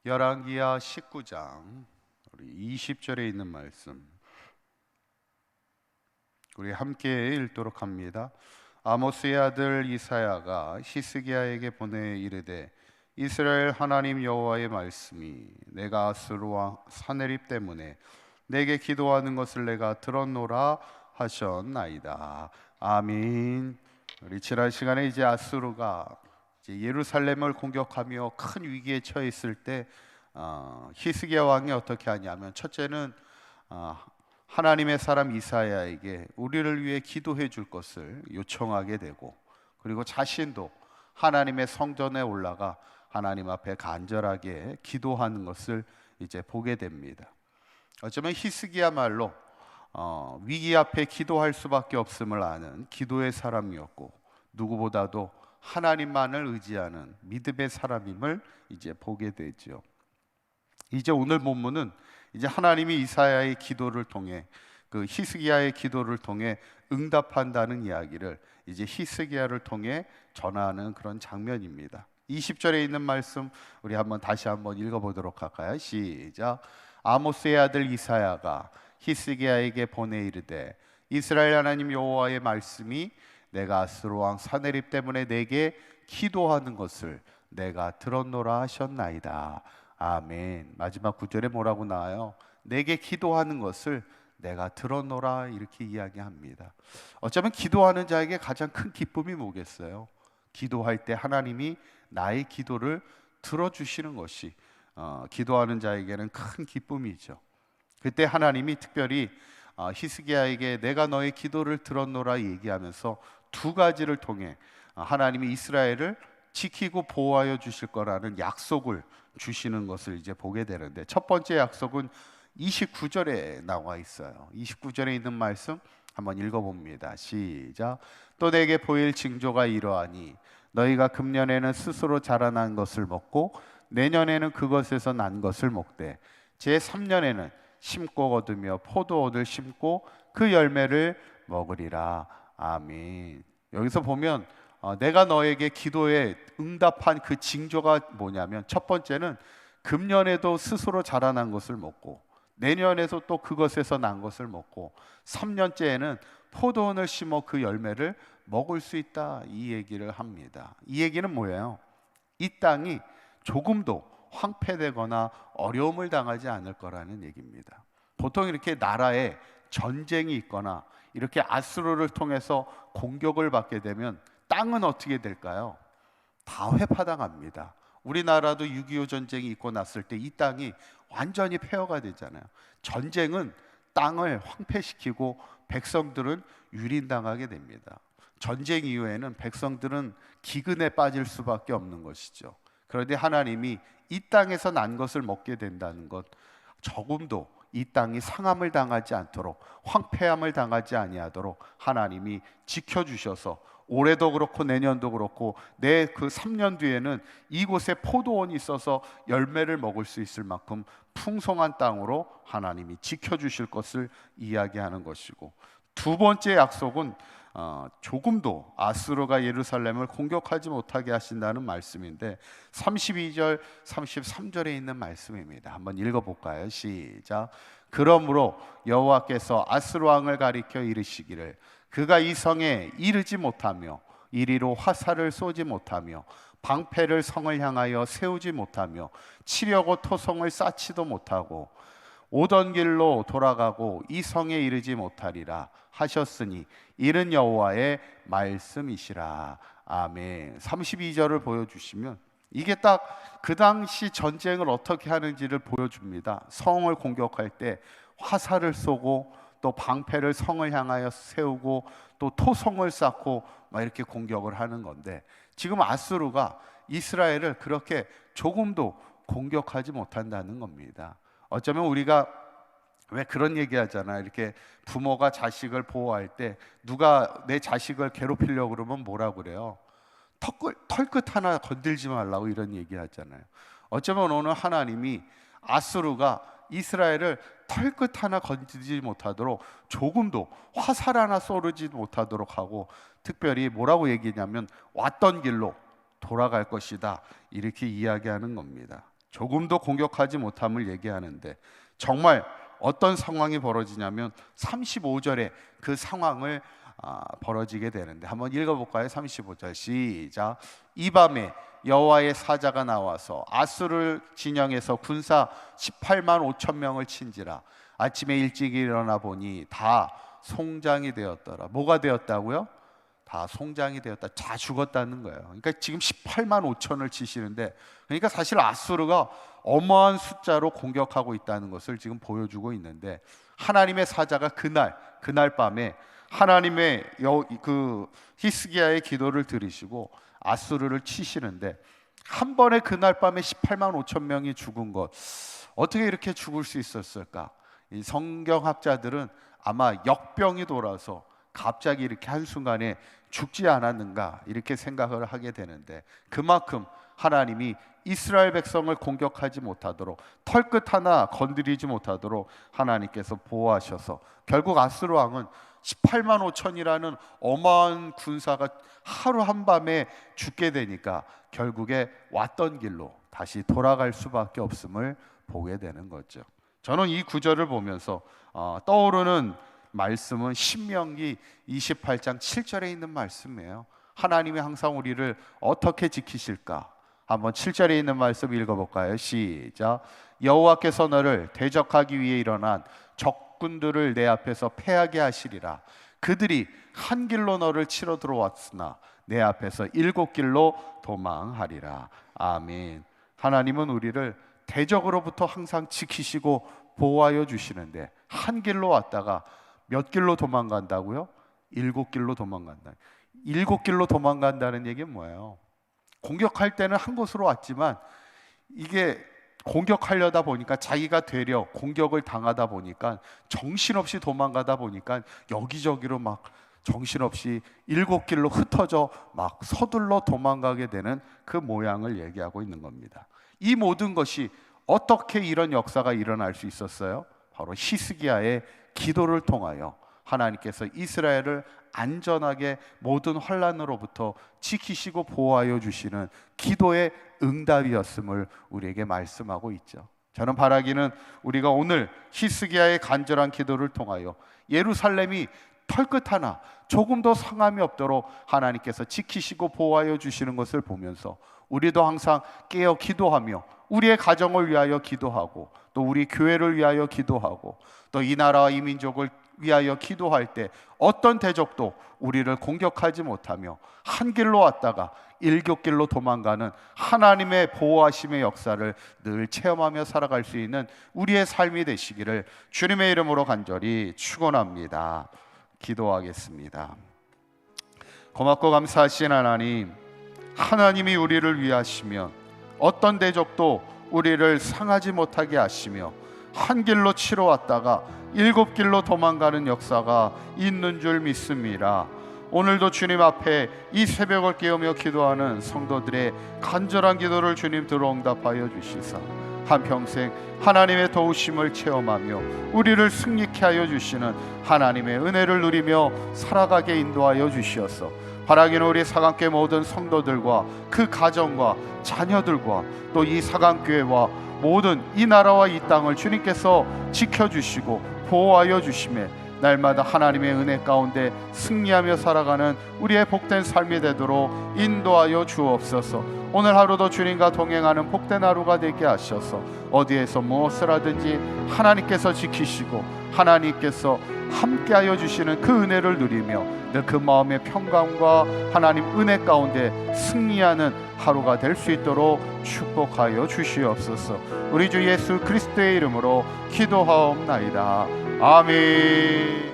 열왕기하 19장 우리 20절에 있는 말씀 우리 함께 읽도록 합니다. 아모스의 아들 이사야가 히스기야에게 보내 이르되 이스라엘 하나님 여호와의 말씀이 내가 아수르 왕 사네립 때문에 내게 기도하는 것을 내가 들었노라 하셨나이다. 아멘. 우리 지난 시간에 이제 아수르가 예루살렘을 공격하며 큰 위기에 처해 있을 때 히스기야 왕이 어떻게 하냐면, 첫째는 하나님의 사람 이사야에게 우리를 위해 기도해 줄 것을 요청하게 되고, 그리고 자신도 하나님의 성전에 올라가 하나님 앞에 간절하게 기도하는 것을 이제 보게 됩니다. 어쩌면 히스기야말로 위기 앞에 기도할 수밖에 없음을 아는 기도의 사람이었고, 누구보다도 하나님만을 의지하는 믿음의 사람임을 이제 보게 되죠. 이제 오늘 본문은 이제 하나님이 이사야의 기도를 통해, 그 히스기야의 기도를 통해 응답한다는 이야기를 이제 히스기야를 통해 전하는 그런 장면입니다. 20절에 있는 말씀 우리 다시 한번 읽어보도록 할까요? 시작. 아모스의 아들 이사야가 히스기야에게 보내 이르되 이스라엘 하나님 여호와의 말씀이 내가 아수르 왕 사네립 때문에 내게 기도하는 것을 내가 들었노라 하셨나이다. 아멘. 마지막 구절에 뭐라고 나와요? 내게 기도하는 것을 내가 들었노라, 이렇게 이야기합니다. 어쩌면 기도하는 자에게 가장 큰 기쁨이 뭐겠어요? 기도할 때 하나님이 나의 기도를 들어주시는 것이 기도하는 자에게는 큰 기쁨이죠. 그때 하나님이 특별히 히스기야에게 내가 너의 기도를 들었노라 얘기하면서 두 가지를 통해 하나님이 이스라엘을 지키고 보호하여 주실 거라는 약속을 주시는 것을 이제 보게 되는데, 첫 번째 약속은 29절에 나와 있어요. 29절에 있는 말씀 한번 읽어봅니다. 시작. 또 내게 보일 징조가 이러하니 너희가 금년에는 스스로 자라난 것을 먹고 내년에는 그것에서 난 것을 먹되 제3년에는 심고 거두며 포도원을 심고 그 열매를 먹으리라. 아멘. 여기서 보면 내가 너에게 기도에 응답한 그 징조가 뭐냐면, 첫 번째는 금년에도 스스로 자라난 것을 먹고 내년에도 또 그것에서 난 것을 먹고 3년째에는 포도원을 심어 그 열매를 먹을 수 있다, 이 얘기를 합니다. 이 얘기는 뭐예요? 이 땅이 조금도 황폐되거나 어려움을 당하지 않을 거라는 얘기입니다. 보통 이렇게 나라에 전쟁이 있거나 이렇게 아수르를 통해서 공격을 받게 되면 땅은 어떻게 될까요? 다 회파당합니다. 우리나라도 6.25 전쟁이 있고 났을 때 이 땅이 완전히 폐허가 되잖아요. 전쟁은 땅을 황폐시키고 백성들은 유린당하게 됩니다. 전쟁 이후에는 백성들은 기근에 빠질 수밖에 없는 것이죠. 그런데 하나님이 이 땅에서 난 것을 먹게 된다는 것, 조금도 이 땅이 상함을 당하지 않도록, 황폐함을 당하지 아니하도록 하나님이 지켜주셔서 올해도 그렇고 내년도 그렇고 내 그 3년 뒤에는 이곳에 포도원이 있어서 열매를 먹을 수 있을 만큼 풍성한 땅으로 하나님이 지켜주실 것을 이야기하는 것이고, 두 번째 약속은 조금도 아수르가 예루살렘을 공격하지 못하게 하신다는 말씀인데 32절 33절에 있는 말씀입니다. 한번 읽어볼까요? 시작. 그러므로 여호와께서 아수르 왕을 가리켜 이르시기를 그가 이 성에 이르지 못하며 이리로 화살을 쏘지 못하며 방패를 성을 향하여 세우지 못하며 치려고 토성을 쌓지도 못하고 오던 길로 돌아가고 이 성에 이르지 못하리라 하셨으니 이는 여호와의 말씀이시라. 아멘. 32절을 보여주시면 이게 딱 그 당시 전쟁을 어떻게 하는지를 보여줍니다. 성을 공격할 때 화살을 쏘고 또 방패를 성을 향하여 세우고 또 토성을 쌓고 막 이렇게 공격을 하는 건데, 지금 아수르가 이스라엘을 그렇게 조금도 공격하지 못한다는 겁니다. 어쩌면 우리가 왜 그런 얘기 하잖아요. 이렇게 부모가 자식을 보호할 때 누가 내 자식을 괴롭히려고 그러면 뭐라 그래요? 털끝 하나 건들지 말라고 이런 얘기 하잖아요. 어쩌면 오늘 하나님이 아수르가 이스라엘을 털끝 하나 건드리지 못하도록, 조금도 화살 하나 쏘르지 못하도록 하고, 특별히 뭐라고 얘기냐면 왔던 길로 돌아갈 것이다, 이렇게 이야기하는 겁니다. 조금도 공격하지 못함을 얘기하는데, 정말 어떤 상황이 벌어지냐면 35절에 그 상황을 벌어지게 되는데, 한번 읽어볼까요? 35절 시작. 이 밤에 여호와의 사자가 나와서 아수르 진영에서 군사 18만 5천 명을 친지라. 아침에 일찍 일어나 보니 다 송장이 되었더라. 뭐가 되었다고요? 다 송장이 되었다. 다 죽었다는 거예요. 그러니까 지금 18만 5천을 치시는데, 그러니까 사실 아수르가 어마어마한 숫자로 공격하고 있다는 것을 지금 보여주고 있는데, 하나님의 사자가 그날 밤에 하나님의 그 히스기야의 기도를 들으시고 아수르를 치시는데, 한 번에 그날 밤에 18만 5천 명이 죽은 것, 어떻게 이렇게 죽을 수 있었을까? 이 성경학자들은 아마 역병이 돌아서 갑자기 이렇게 한순간에 죽지 않았는가 이렇게 생각을 하게 되는데, 그만큼 하나님이 이스라엘 백성을 공격하지 못하도록, 털끝 하나 건드리지 못하도록 하나님께서 보호하셔서 결국 아수르 왕은 18만 5천이라는 어마어마한 군사가 하루 한밤에 죽게 되니까 결국에 왔던 길로 다시 돌아갈 수밖에 없음을 보게 되는 거죠. 저는 이 구절을 보면서 떠오르는 말씀은 신명기 28장 7절에 있는 말씀이에요. 하나님이 항상 우리를 어떻게 지키실까? 한번 7절에 있는 말씀 읽어볼까요? 시작. 여호와께서 너를 대적하기 위해 일어난 적군들을 내 앞에서 패하게 하시리라. 그들이 한 길로 너를 치러 들어왔으나 내 앞에서 7길로 도망하리라. 아멘. 하나님은 우리를 대적으로부터 항상 지키시고 보호하여 주시는데, 한 길로 왔다가 몇 길로 도망간다고요? 7길로 도망간다. 7길로 도망간다는 얘기는 뭐예요? 공격할 때는 한 곳으로 왔지만, 이게 공격하려다 보니까, 자기가 되려 공격을 당하다 보니까 정신없이 도망가다 보니까 여기저기로 막 정신없이 7길로 흩어져 막 서둘러 도망가게 되는 그 모양을 얘기하고 있는 겁니다. 이 모든 것이 어떻게 이런 역사가 일어날 수 있었어요? 바로 히스기야의 기도를 통하여 하나님께서 이스라엘을 안전하게 모든 환난으로부터 지키시고 보호하여 주시는 기도의 응답이었음을 우리에게 말씀하고 있죠. 저는 바라기는 우리가 오늘 히스기야의 간절한 기도를 통하여 예루살렘이 털끝 하나 조금도 상함이 없도록 하나님께서 지키시고 보호하여 주시는 것을 보면서, 우리도 항상 깨어 기도하며 우리의 가정을 위하여 기도하고, 또 우리 교회를 위하여 기도하고, 또 이 나라와 이 민족을 위하여 기도할 때 어떤 대적도 우리를 공격하지 못하며 한 길로 왔다가 7길로 도망가는 하나님의 보호하심의 역사를 늘 체험하며 살아갈 수 있는 우리의 삶이 되시기를 주님의 이름으로 간절히 축원합니다. 기도하겠습니다. 고맙고 감사하신 하나님, 하나님이 우리를 위하시면 어떤 대적도 우리를 상하지 못하게 하시며, 한 길로 치러 왔다가 7길로 도망가는 역사가 있는 줄 믿습니다. 오늘도 주님 앞에 이 새벽을 깨우며 기도하는 성도들의 간절한 기도를 주님 들어 응답하여 주시사, 한평생 하나님의 도우심을 체험하며 우리를 승리케 하여 주시는 하나님의 은혜를 누리며 살아가게 인도하여 주시옵소서. 바라기는 우리 사강교회 모든 성도들과 그 가정과 자녀들과 또 이 사강교회와 모든 이 나라와 이 땅을 주님께서 지켜주시고 보호하여 주심에 날마다 하나님의 은혜 가운데 승리하며 살아가는 우리의 복된 삶이 되도록 인도하여 주옵소서. 오늘 하루도 주님과 동행하는 복된 하루가 되게 하셔서 어디에서 무엇을 하든지 하나님께서 지키시고 하나님께서 함께하여 주시는 그 은혜를 누리며 늘 그 마음의 평강과 하나님 은혜 가운데 승리하는 하루가 될 수 있도록 축복하여 주시옵소서. 우리 주 예수 그리스도의 이름으로 기도하옵나이다. 아멘.